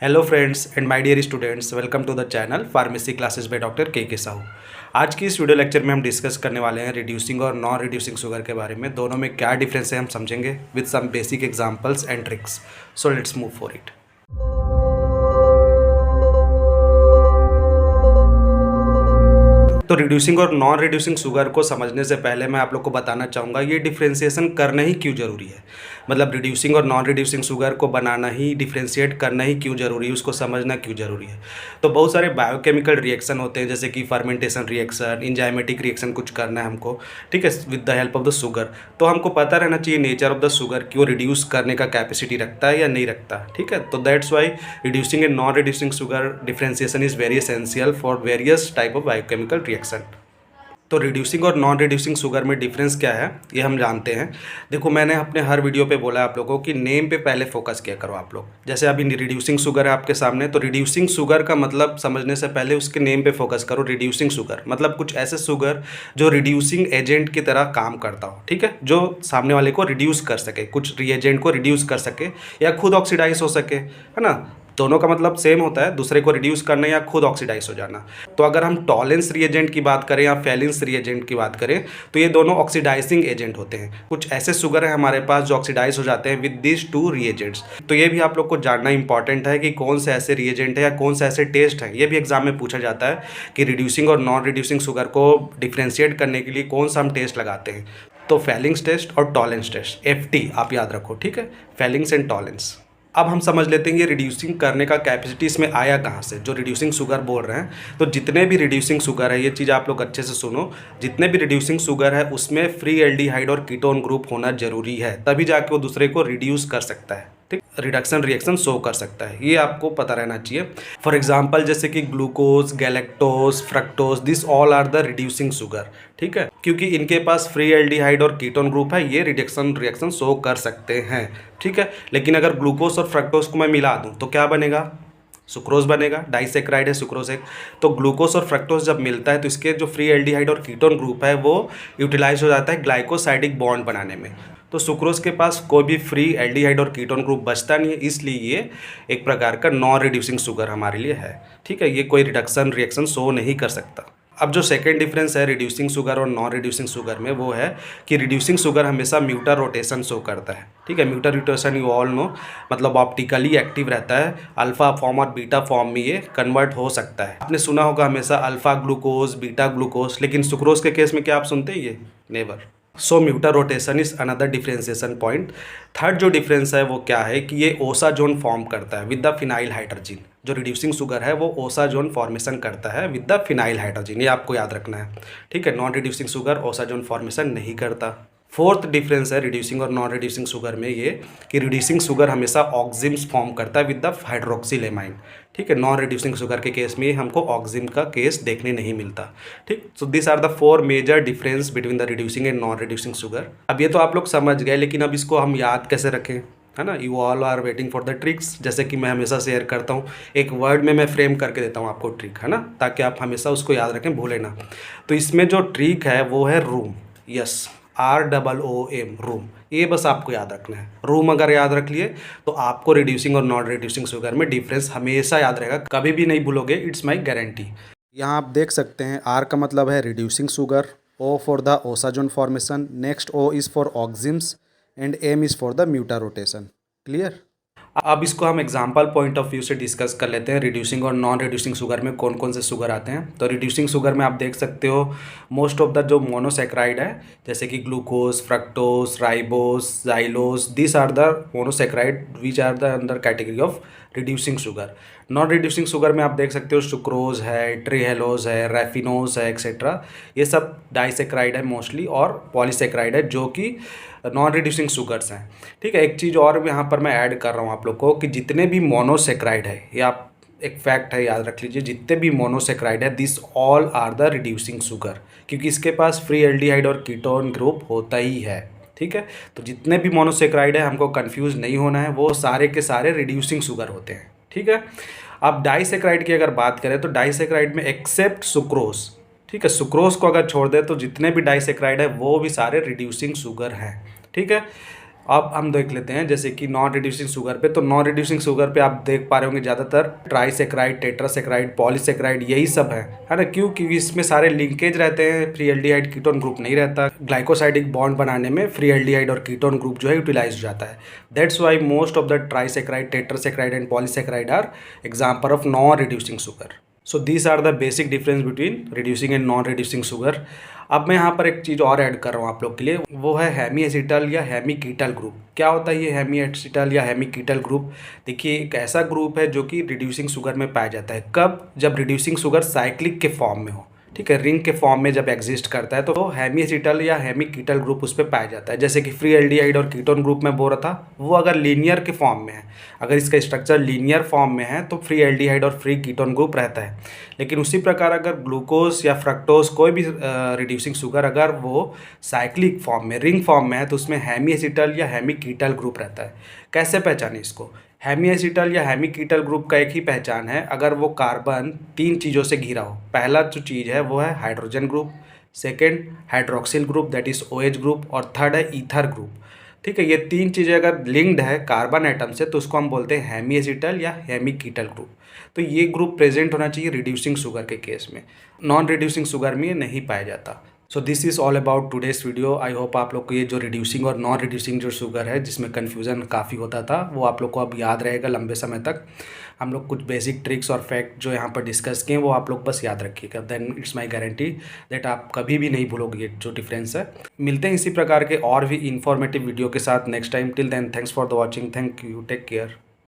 Hello friends and my dear students, welcome to the channel pharmacy classes by doctor K Sahu. आज की इस video lecture में हम discuss करने वाले हैं रिड्यूसिंग और नॉन रिड्यूसिंग शुगर के बारे में। दोनों में क्या डिफरेंस है हम समझेंगे with some basic examples and tricks. So let's move for it. तो रिड्यूसिंग और नॉन रिड्यूसिंग शुगर को समझने से पहले मैं आप लोग को बताना चाहूँगा ये डिफ्रेंशिएशन करना ही क्यों ज़रूरी है। मतलब रिड्यूसिंग और नॉन रिड्यूसिंग शुगर को बनाना ही, डिफ्रेंशिएट करना ही क्यों ज़रूरी है, उसको समझना क्यों ज़रूरी है। तो बहुत सारे बायोकेमिकल रिएक्शन होते हैं, जैसे कि फर्मेंटेशन रिएक्शन, इंजाइमेटिक रिएक्शन कुछ करना है हमको, ठीक है, with the help of the sugar. तो हमको पता रहना चाहिए नेचर ऑफ द शुगर कि वो रिड्यूस करने का कैपेसिटी रखता है या नहीं रखता, ठीक है। तो that's why reducing and non reducing sugar differentiation is very essential for various type of biochemical reaction. तो रिड्यूसिंग और नॉन रिड्यूसिंग शुगर में डिफरेंस क्या है ये हम जानते हैं। देखो, मैंने अपने हर वीडियो पे बोला आप लोगों की नेम पे पहले फोकस किया करो आप लोग। जैसे अभी रिड्यूसिंग शुगर है आपके सामने, तो रिड्यूसिंग शुगर का मतलब समझने से पहले उसके नेम पे फोकस करो। रिड्यूसिंग शुगर मतलब कुछ ऐसे शुगर जो रिड्यूसिंग एजेंट की तरह काम करता हो, ठीक है, जो सामने वाले को रिड्यूस कर सके, कुछ रिएजेंट को रिड्यूस कर सके या खुद ऑक्सीडाइज हो सके, है ना। दोनों का मतलब सेम होता है, दूसरे को रिड्यूस करना या खुद ऑक्सीडाइज हो जाना। तो अगर हम टॉलेंस रिएजेंट की बात करें या फैलेंस रिएजेंट की बात करें तो ये दोनों ऑक्सीडाइजिंग एजेंट होते हैं। कुछ ऐसे शुगर है हमारे पास जो ऑक्सीडाइज हो जाते हैं विद दिस टू रिएजेंट्स। तो ये भी आप लोग को जानना इंपॉर्टेंट है कि कौन से ऐसे रिएजेंट है या कौन से ऐसे टेस्ट है। ये भी एग्जाम में पूछा जाता है कि रिड्यूसिंग और नॉन रिड्यूसिंग शुगर को डिफ्रेंशिएट करने के लिए कौन सा हम टेस्ट लगाते हैं। तो फैलिंग्स टेस्ट और टॉलेंस टेस्ट, FT आप याद रखो, ठीक है, फैलिंग्स एंड टॉलेंस। अब हम समझ लेते हैं ये रिड्यूसिंग करने का कैपेसिटी इसमें आया कहाँ से, जो रिड्यूसिंग शुगर बोल रहे हैं। तो जितने भी रिड्यूसिंग शुगर है, ये चीज़ आप लोग अच्छे से सुनो, जितने भी रिड्यूसिंग शुगर है उसमें फ्री एल्डिहाइड और कीटोन ग्रुप होना जरूरी है, तभी जाके वो दूसरे को रिड्यूस कर सकता है, ठीक, रिडक्शन रिएक्शन शो कर सकता है। ये आपको पता रहना चाहिए। फॉर एग्जांपल जैसे कि glucose, galactose, fructose, this all are the reducing sugar, ठीक है, क्योंकि इनके पास फ्री एल्डिहाइड और कीटोन ग्रुप है, ये रिडक्शन रिएक्शन शो कर सकते हैं, ठीक है। लेकिन अगर ग्लूकोज और फ्रक्टोज को मैं मिला दूं तो क्या बनेगा, सुक्रोज बनेगा, डाइसेक्राइड है सुक्रोज एक। तो ग्लूकोज और फ्रक्टोज जब मिलता है तो इसके जो फ्री एल्डिहाइड और कीटोन ग्रुप है वो यूटिलाइज हो जाता है ग्लाइकोसाइडिक बॉन्ड बनाने में। तो सुक्रोज के पास कोई भी फ्री एल्डिहाइड और कीटोन ग्रुप बचता नहीं है, इसलिए ये एक प्रकार का नॉन रिड्यूसिंग शुगर हमारे लिए है, ठीक है। ये कोई रिडक्शन रिएक्शन शो नहीं कर सकता। अब जो सेकेंड डिफरेंस है रिड्यूसिंग शुगर और नॉन रिड्यूसिंग शुगर में, वो है कि रिड्यूसिंग शुगर हमेशा म्यूटर रोटेशन शो करता है, ठीक है। म्यूटर रोटेशन यू ऑल नो, मतलब ऑप्टिकली एक्टिव रहता है, अल्फा फॉर्म और बीटा फॉर्म में ये कन्वर्ट हो सकता है। आपने सुना होगा हमेशा अल्फा ग्लूकोज, बीटा ग्लूकोज, लेकिन सुक्रोज के केस में क्या आप सुनते हैं, ये never. So mutarotation is another differentiation point. Third जो डिफरेंस है वो क्या है कि ये ओसा जोन फॉर्म करता है विद द फिनाइल हाइड्रोजन। जो रिड्यूसिंग शुगर है वो ओसा जोन फॉर्मेशन करता है विद द फिनाइल हाइड्रोजन, ये आपको याद रखना है, ठीक है। नॉन रिड्यूसिंग शुगर ओसा जोन फॉर्मेशन नहीं करता। फोर्थ डिफरेंस है रिड्यूसिंग और नॉन रिड्यूसिंग शुगर में ये कि रिड्यूसिंग शुगर हमेशा ऑक्जिम्स फॉर्म करता है विद द हाइड्रोक्सिलेमाइन, ठीक है। नॉन रिड्यूसिंग शुगर के केस में हमको ऑक्जिम का केस देखने नहीं मिलता, ठीक। So this are the four major difference between the reducing and non reducing sugar. अब ये तो आप लोग समझ गए, लेकिन अब इसको हम याद कैसे रखें, है ना। You all are waiting for the tricks. जैसे कि मैं हमेशा शेयर करता हूँ, एक वर्ड में मैं फ्रेम करके देता हूँ आपको ट्रिक, है ना, ताकि आप हमेशा उसको याद रखें, भूलें ना। तो इसमें जो ट्रिक है वो है रूम, यस, ROOM, रूम। ये बस आपको याद रखना है। रूम अगर याद रख लिए तो आपको रिड्यूसिंग और नॉन रिड्यूसिंग शुगर में डिफरेंस हमेशा याद रहेगा, कभी भी नहीं भूलोगे, इट्स माई गारंटी। यहाँ आप देख सकते हैं R का मतलब है reducing sugar, O for the osazone formation, next O is for oximes and M is for the mutarotation. Clear. अब इसको हम एग्जाम्पल पॉइंट ऑफ व्यू से डिस्कस कर लेते हैं। रिड्यूसिंग और नॉन रिड्यूसिंग शुगर में कौन कौन से शुगर आते हैं। तो रिड्यूसिंग शुगर में आप देख सकते हो मोस्ट ऑफ द जो मोनोसेक्राइड है, जैसे कि glucose, fructose, ribose, xylose, this are the monosaccharide which are the under category of reducing sugar. Non reducing sugar में आप देख सकते हो सुक्रोज है, ट्रिहेलोज है, रैफिनोज है, एक्सेट्रा। ये सब डाइसेक्राइड है मोस्टली, और पॉलीसेक्राइड है जो कि नॉन रिड्यूसिंग शुगर्स हैं, ठीक है। एक चीज़ और भी यहाँ पर मैं ऐड कर रहा हूँ आप लोग को कि जितने भी मोनोसेक्राइड है, ये आप एक फैक्ट है याद रख लीजिए, जितने भी मोनोसेक्राइड है this all are the reducing sugar, क्योंकि इसके पास फ्री एल्डिहाइड और कीटोन ग्रुप होता ही है, ठीक है। तो जितने भी मोनोसेक्राइड है, हमको कंफ्यूज नहीं होना है, वो सारे के सारे रिड्यूसिंग शुगर होते हैं, ठीक है। अब डाइसेक्राइड की अगर बात करें तो डाइसेक्राइड में एक्सेप्ट सुक्रोज, ठीक है, सुक्रोज को अगर छोड़ दे तो जितने भी डाइसेक्राइड है वो भी सारे रिड्यूसिंग शुगर हैं, ठीक है। अब हम देख लेते हैं जैसे कि नॉन रिड्यूसिंग शुगर पे। तो नॉन रिड्यूसिंग शुगर पे आप देख पा रहे होंगे ज़्यादातर ट्राइसेक्राइड, टेट्रासेक्राइड, पॉलीसेक्राइड यही सब है ना। क्यों? क्योंकि इसमें सारे लिंकेज रहते हैं, फ्री एल्डिहाइड कीटोन ग्रुप नहीं रहता। ग्लाइकोसाइडिक बॉन्ड बनाने में फ्री एल्डिहाइड और कीटोन ग्रुप जो है यूटिलाइज हो जाता है। That's why most of the trisaccharide, tetrasaccharide and polysaccharide are example of non reducing sugar. So these are the basic difference between reducing and non reducing sugar. अब मैं यहाँ पर एक चीज़ और ऐड कर रहा हूँ आप लोग के लिए, वो है हेमी एसिटल या हेमी कीटल ग्रुप। क्या होता है ये हेमी एसिटल या हेमी कीटल ग्रुप? देखिए, एक ऐसा ग्रुप है जो कि रिड्यूसिंग शुगर में पाया जाता है। कब? जब रिड्यूसिंग शुगर साइक्लिक के फॉर्म में हो, ठीक है, रिंग के फॉर्म में जब एग्जिस्ट करता है तो हेमी एसिटल या हेमी कीटल ग्रुप उस पर पाया जाता है। जैसे कि फ्री एल्डिहाइड और कीटोन ग्रुप में बोल रहा था, वो अगर लीनियर के फॉर्म में है, अगर इसका स्ट्रक्चर लीनियर फॉर्म में है तो फ्री एल्डिहाइड और फ्री कीटोन ग्रुप रहता है। लेकिन उसी प्रकार अगर ग्लूकोज या फ्रक्टोज कोई भी रिड्यूसिंग शुगर अगर वो साइक्लिक फॉर्म में, रिंग फॉर्म में है, तो उसमें हेमी एसिटल या हेमी कीटल ग्रुप रहता है। कैसे पहचाने इसको? हेमी एसिटल या हेमी कीटल ग्रुप का एक ही पहचान है, अगर वो कार्बन 3 चीज़ों से घिरा हो। पहला जो चीज़ है वो है hydrogen group, second hydroxyl group that is OH group, और थर्ड है ईथर ग्रुप। ठीक है, ये 3 चीज़ें अगर लिंक्ड है कार्बन एटम से तो उसको हम बोलते हैं हेमी एसिटल या हेमी कीटल ग्रुप। तो ये ग्रुप प्रेजेंट होना चाहिए रिड्यूसिंग शुगर के केस में। नॉन रिड्यूसिंग शुगर में ये नहीं पाया जाता। So this is all about today's video. I hope आप लोग को ये जो रिड्यूसिंग और नॉन रिड्यूसिंग जो शुगर है जिसमें कन्फ्यूज़न काफ़ी होता था वो आप लोग को अब याद रहेगा लंबे समय तक। हम लोग कुछ बेसिक ट्रिक्स और फैक्ट जो यहाँ पर डिस्कस किए वो आप लोग बस याद रखिएगा। Then it's my guarantee that आप कभी भी नहीं भूलोगे ये जो डिफरेंस है। मिलते हैं इसी प्रकार के और भी इंफॉर्मेटिव वीडियो के साथ next time. Till then, thanks for the watching. Thank you, take care.